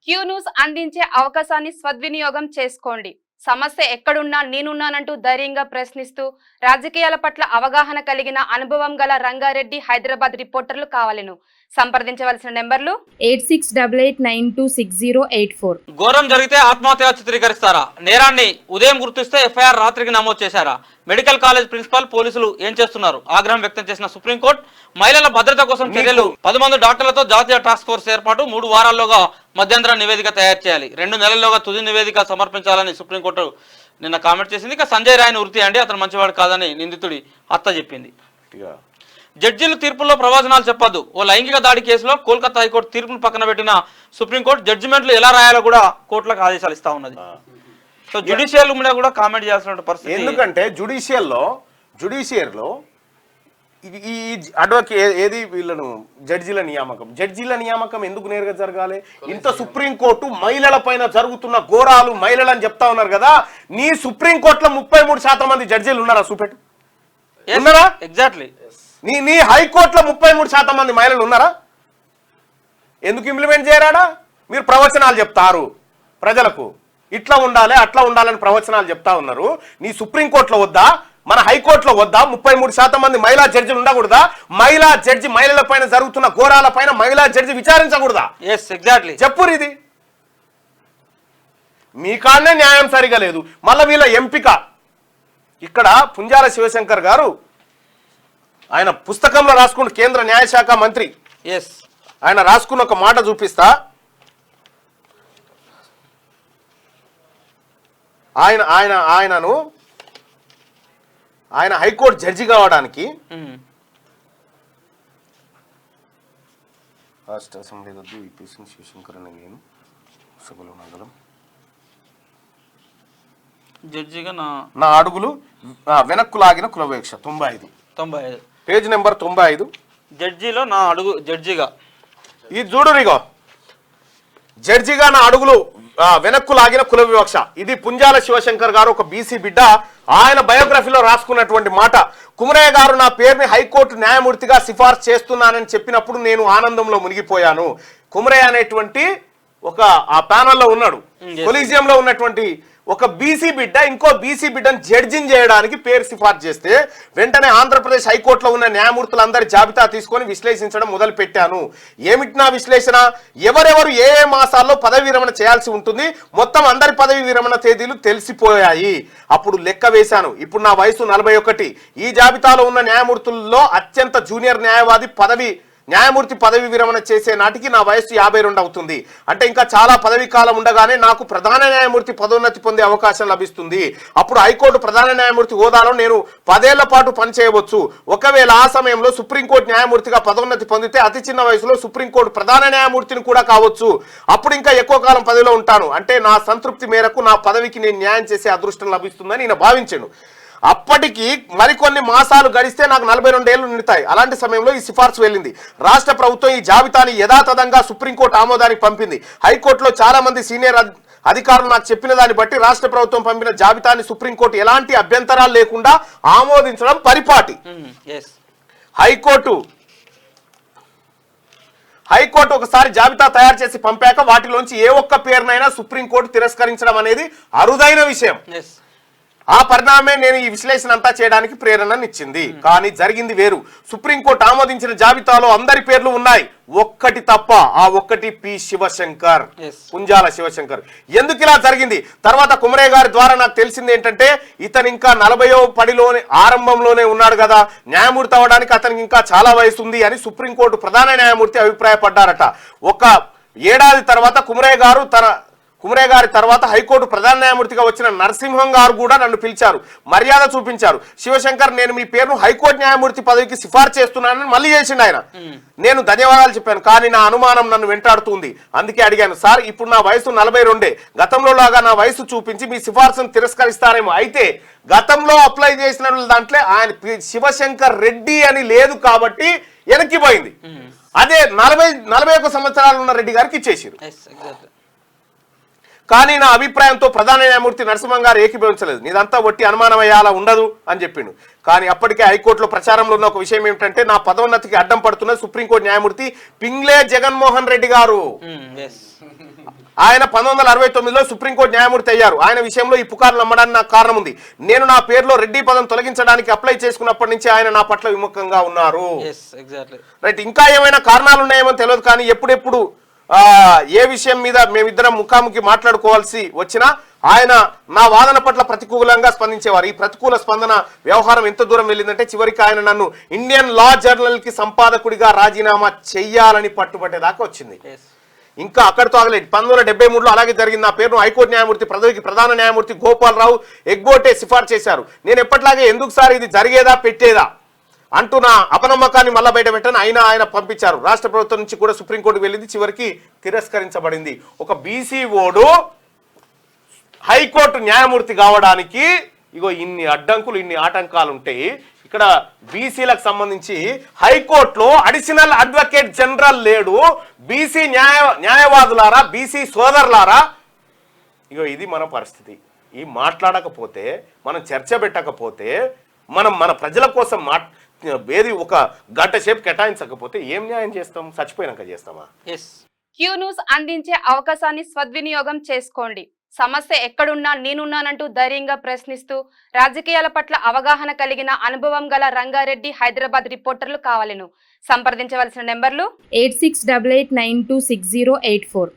Q news అందించే అవకాశాన్ని సద్వినియోగం చేసుకోండి. సమస్య ఎక్కడున్నా నేనున్నానంటూ ధైర్యంగా ప్రశ్నిస్తూ రాజకీయాల పట్ల అవగాహన కలిగిన అనుభవం గల రంగారెడ్డి హైదరాబాద్ రిపోర్టర్లు కావాలను. సంప్రదించవలసిన నెంబర్లు 8688926084. ఘోరం జరిగితే ఆత్మహత్య చిత్రీకరిస్తారా? నేరాన్ని ఉదయం గుర్తిస్తే ఎఫ్ఐఆర్ రాత్రికి నమోదు చేశారా? మెడికల్ కాలేజ్ ప్రిన్సిపల్ పోలీసులు ఏం చేస్తున్నారు? ఆగ్రహం వ్యక్తం చేసిన సుప్రీంకోర్టు మహిళల భద్రత కోసం చర్యలు. 10 మంది డాక్టర్లతో జాతీయ టాస్క్ ఫోర్స్ ఏర్పాటు. 3 వారాల్లోగా మధ్యంతర నివేదిక తయారు చేయాలి. 2 నెలల్లోగా తుది నివేదిక సమర్పించాలని సుప్రీంకోర్టు నిన్న కామెంట్ చేసింది. ఇక సంజయ్ రాయ్ని వృత్తి అండి, అతను మంచివాడు కాదని నిందితుడి అత్త చెప్పింది. జడ్జీలు తీర్పుల్లో ప్రవచనాలు చెప్పొద్దు. ఓ లైంగిక దాడి కేసులో కోల్కతా హైకోర్టు తీర్పును పక్కన పెట్టిన సుప్రీంకోర్టు జడ్జిమెంట్లు ఎలా రాయాలో కూడా కోర్టులకు ఆదేశాలు ఇస్తా ఉన్నది. సో జ్యుడిషియల్ మీద కూడా కామెంట్ చేయాల్సిన పరిస్థితి. ఎందుకంటే జ్యుడిషియర్లో ఈ అడ్వకేట్ ఏది వీళ్ళను జడ్జీల నియామకం ఎందుకు నేరుగా జరగాలి? ఇంత సుప్రీంకోర్టు మహిళల పైన జరుగుతున్న ఘోరాలు మహిళలని చెప్తా ఉన్నారు కదా. నీ సుప్రీంకోర్టులో 33% మంది జడ్జీలు ఉన్నారా? చూపెట్టు. ఉన్నారా? ఎగ్జాక్ట్లీ. నీ హైకోర్టులో 33% మంది మహిళలు ఉన్నారా? ఎందుకు ఇంప్లిమెంట్ చేయరాడా? మీరు ప్రవచనాలు చెప్తారు ప్రజలకు, ఇట్లా ఉండాలి అట్లా ఉండాలని ప్రవచనాలు చెప్తా ఉన్నారు. నీ సుప్రీంకోర్టులో వద్దా, మన హైకోర్టులో వద్దా 33% మంది మహిళా జడ్జిలు ఉండకూడదా? మహిళా జడ్జి మహిళల పైన జరుగుతున్న ఘోరాల పైన మహిళా జడ్జి విచారించకూడదా? ఎగ్జాక్ట్లీ. చెప్పురు. ఇది మీ కాడనే న్యాయం సరిగా లేదు. మళ్ళీ వీళ్ళ ఎంపిక ఇక్కడ పుంజాల శివశంకర్ గారు ఆయన పుస్తకంలో రాసుకున్న కేంద్ర న్యాయశాఖ మంత్రి ఆయన రాసుకున్న ఒక మాట చూపిస్తా. ఆయన హైకోర్టు జడ్జి కావడానికి రాష్ట్ర అసెంబ్లీ రద్దు శివశంకర్ అనే నేను సభలో నగలం జడ్జిగా నా అడుగులు వెనక్కు లాగిన కులవేక్ష 95 పేజ్ నెంబర్ 95. జడ్జిలో నా అడుగు జడ్జిగా ఈ చూడురిగో జడ్జిగా నా అడుగులు వెనక్కు లాగిన కుల వివక్ష. ఇది పుంజాల శివశంకర్ గారు ఒక బీసీ బిడ్డ ఆయన బయోగ్రఫీలో రాసుకున్నటువంటి మాట. కుమరయ్య గారు నా పేరుని హైకోర్టు న్యాయమూర్తిగా సిఫార్సు చేస్తున్నానని చెప్పినప్పుడు నేను ఆనందంలో మునిగిపోయాను. కుమరయ్య అనేటువంటి ఒక ఆ ప్యానల్లో ఉన్నాడు. కొలీజియంలో ఉన్నటువంటి ఒక బీసీ బిడ్డ ఇంకో బీసీ బిడ్డను జడ్జిని చేయడానికి పేరు సిఫార్సు చేస్తే వెంటనే ఆంధ్రప్రదేశ్ హైకోర్టులో ఉన్న న్యాయమూర్తులందరి జాబితా తీసుకొని విశ్లేషించడం మొదలు పెట్టాను. ఏమిటి నా విశ్లేషణ? ఎవరెవరు ఏ మాసాల్లో పదవి విరమణ చేయాల్సి ఉంటుంది, మొత్తం అందరి పదవి విరమణ తేదీలు తెలిసిపోయాయి. అప్పుడు లెక్క వేశాను. ఇప్పుడు నా వయసు 41. ఈ జాబితాలో ఉన్న న్యాయమూర్తుల్లో అత్యంత జూనియర్ న్యాయమూర్తి పదవి విరమణ చేసే నాటికి నా వయసు 52 అవుతుంది. అంటే ఇంకా చాలా పదవి కాలం ఉండగానే నాకు ప్రధాన న్యాయమూర్తి పదోన్నతి పొందే అవకాశం లభిస్తుంది. అప్పుడు హైకోర్టు ప్రధాన న్యాయమూర్తి హోదాలో నేను 10 ఏళ్ల పాటు పనిచేయవచ్చు. ఒకవేళ ఆ సమయంలో సుప్రీంకోర్టు న్యాయమూర్తిగా పదోన్నతి పొందితే అతి చిన్న వయసులో సుప్రీంకోర్టు ప్రధాన న్యాయమూర్తిని కూడా కావచ్చు. అప్పుడు ఇంకా ఎక్కువ కాలం పదవిలో ఉంటాను. అంటే నా సంతృప్తి మేరకు నా పదవికి నేను న్యాయం చేసే అదృష్టం లభిస్తుందని నేను భావించాను. అప్పటికి మరికొన్ని మాసాలు గడిస్తే నాకు 42 ఏళ్లు నిండుతాయి. అలాంటి సమయంలో ఈ సిఫార్సు వెళ్ళింది. రాష్ట్ర ప్రభుత్వం ఈ జాబితాని యథాతథంగా సుప్రీంకోర్టు ఆమోదానికి పంపింది. హైకోర్టులో చాలా మంది సీనియర్ అధికారులు నాకు చెప్పిన దాన్ని బట్టి రాష్ట్ర ప్రభుత్వం పంపిన జాబితాని సుప్రీంకోర్టు ఎలాంటి అభ్యంతరాలు లేకుండా ఆమోదించడం పరిపాటి. హైకోర్టు ఒకసారి జాబితా తయారు చేసి పంపాక వాటిలోంచి ఏ ఒక్క పేరునైనా సుప్రీంకోర్టు తిరస్కరించడం అనేది అరుదైన విషయం. ఆ పరిణామమే నేను ఈ విశ్లేషణ అంతా చేయడానికి ప్రేరణనిచ్చింది. కానీ జరిగింది వేరు. సుప్రీంకోర్టు ఆమోదించిన జాబితాలో అందరి పేర్లు ఉన్నాయి, ఒక్కటి తప్ప. ఆ ఒక్కటి పి శివశంకర్, పుంజాల శివశంకర్. ఎందుకు ఇలా జరిగింది? తర్వాత కుమరయ్య గారి ద్వారా నాకు తెలిసింది ఏంటంటే ఇతను ఇంకా 40వ పడిలోనే ఆరంభంలోనే ఉన్నాడు కదా, న్యాయమూర్తి అవడానికి అతనికి ఇంకా చాలా వయసు ఉంది అని సుప్రీంకోర్టు ప్రధాన న్యాయమూర్తి అభిప్రాయపడ్డారట. ఒక ఏడాది తర్వాత కుమరయ్య గారి తర్వాత హైకోర్టు ప్రధాన న్యాయమూర్తిగా వచ్చిన నరసింహం గారు కూడా నన్ను పిలిచారు, మర్యాద చూపించారు. శివశంకర్, నేను మీ పేరును హైకోర్టు న్యాయమూర్తి పదవికి సిఫార్సు చేస్తున్నానని మళ్ళీ చేసిండు ఆయన. నేను ధన్యవాదాలు చెప్పాను. కానీ నా అనుమానం నన్ను వెంటాడుతుంది. అందుకే అడిగాను, సార్ ఇప్పుడు నా వయసు 42, గతంలో లాగా నా వయసు చూపించి మీ సిఫార్సును తిరస్కరిస్తారేమో. అయితే గతంలో అప్లై చేసిన దాంట్లో ఆయన శివశంకర్ రెడ్డి అని లేదు కాబట్టి వెనక్కిపోయింది. అదే 41 సంవత్సరాలు ఉన్న రెడ్డి గారికి ఇచ్చేసారు. కానీ నా అభిప్రాయంతో ప్రధాన న్యాయమూర్తి నరసింహం గారు ఏకీభవించలేదు. నీదంతా వట్టి అనుమానం అయ్యేలా ఉండదు అని చెప్పిండు. కానీ అప్పటికే హైకోర్టులో ప్రచారంలో ఉన్న ఒక విషయం ఏమిటంటే నా పదోన్నతికి అడ్డం పడుతున్న సుప్రీంకోర్టు న్యాయమూర్తి పింగ్లే జగన్మోహన్ రెడ్డి గారు. ఆయన 1969లో సుప్రీంకోర్టు న్యాయమూర్తి అయ్యారు. ఆయన విషయంలో ఈ పుకార్లు నమ్మడానికి నాకు కారణం ఉంది. నేను నా పేరులో రెడ్డి పదం తొలగించడానికి అప్లై చేసుకున్నప్పటి నుంచి ఆయన నా పట్ల విముఖంగా ఉన్నారు. రైట్, ఇంకా ఏమైనా కారణాలు ఉన్నాయేమో తెలియదు, కానీ ఎప్పుడెప్పుడు ఏ విషయం మీద మేమిద్దరం ముఖాముఖి మాట్లాడుకోవాల్సి వచ్చినా ఆయన నా వాదన పట్ల ప్రతికూలంగా స్పందించేవారు. ఈ ప్రతికూల స్పందన వ్యవహారం ఎంత దూరం వెళ్ళిందంటే చివరికి ఆయన నన్ను ఇండియన్ లా జర్నల్ కి సంపాదకుడిగా రాజీనామా చెయ్యాలని పట్టుబట్టేదాకా వచ్చింది. ఇంకా అక్కడితో ఆగలేదు. 1973లో అలాగే జరిగింది. నా పేరును హైకోర్టు న్యాయమూర్తి పదవికి ప్రధాన న్యాయమూర్తి గోపాలరావు ఎగ్గోటే సిఫార్సు చేశారు. నేను ఎప్పటిలాగే ఎందుకు సార్ ఇది జరిగేదా పెట్టేదా అంటూ నా అపనమ్మకాన్ని మళ్ళా బయట పెట్టని ఆయన పంపించారు. రాష్ట్ర ప్రభుత్వం నుంచి కూడా సుప్రీంకోర్టుకు వెళ్ళింది, చివరికి తిరస్కరించబడింది. ఒక బీసీ ఓడు హైకోర్టు న్యాయమూర్తి కావడానికి ఇగో ఇన్ని అడ్డంకులు, ఇన్ని ఆటంకాలు ఉంటాయి. ఇక్కడ బీసీలకు సంబంధించి హైకోర్టులో అడిషనల్ అడ్వకేట్ జనరల్ లేడు. బీసీ న్యాయవాదులారా, బీసీ సోదరులారా, ఇగో ఇది మన పరిస్థితి. ఈ మాట్లాడకపోతే, మనం చర్చ పెట్టకపోతే, మనం మన ప్రజల కోసం ఏది ఒక గంట సేపు కేటాయించకపోతే ఏం న్యాయం చేస్తాం? చచ్చిపోయినాక చేస్తామా? క్యూ న్యూస్ అందించే అవకాశాన్ని సద్వినియోగం చేసుకోండి. సమస్య ఎక్కడున్నా నేనున్నానంటూ ధైర్యంగా ప్రశ్నిస్తూ రాజకీయాల పట్ల అవగాహన కలిగిన అనుభవం గల రంగారెడ్డి హైదరాబాద్ రిపోర్టర్లు కావాలను సంప్రదించవలసిన నెంబర్లు 8688926084.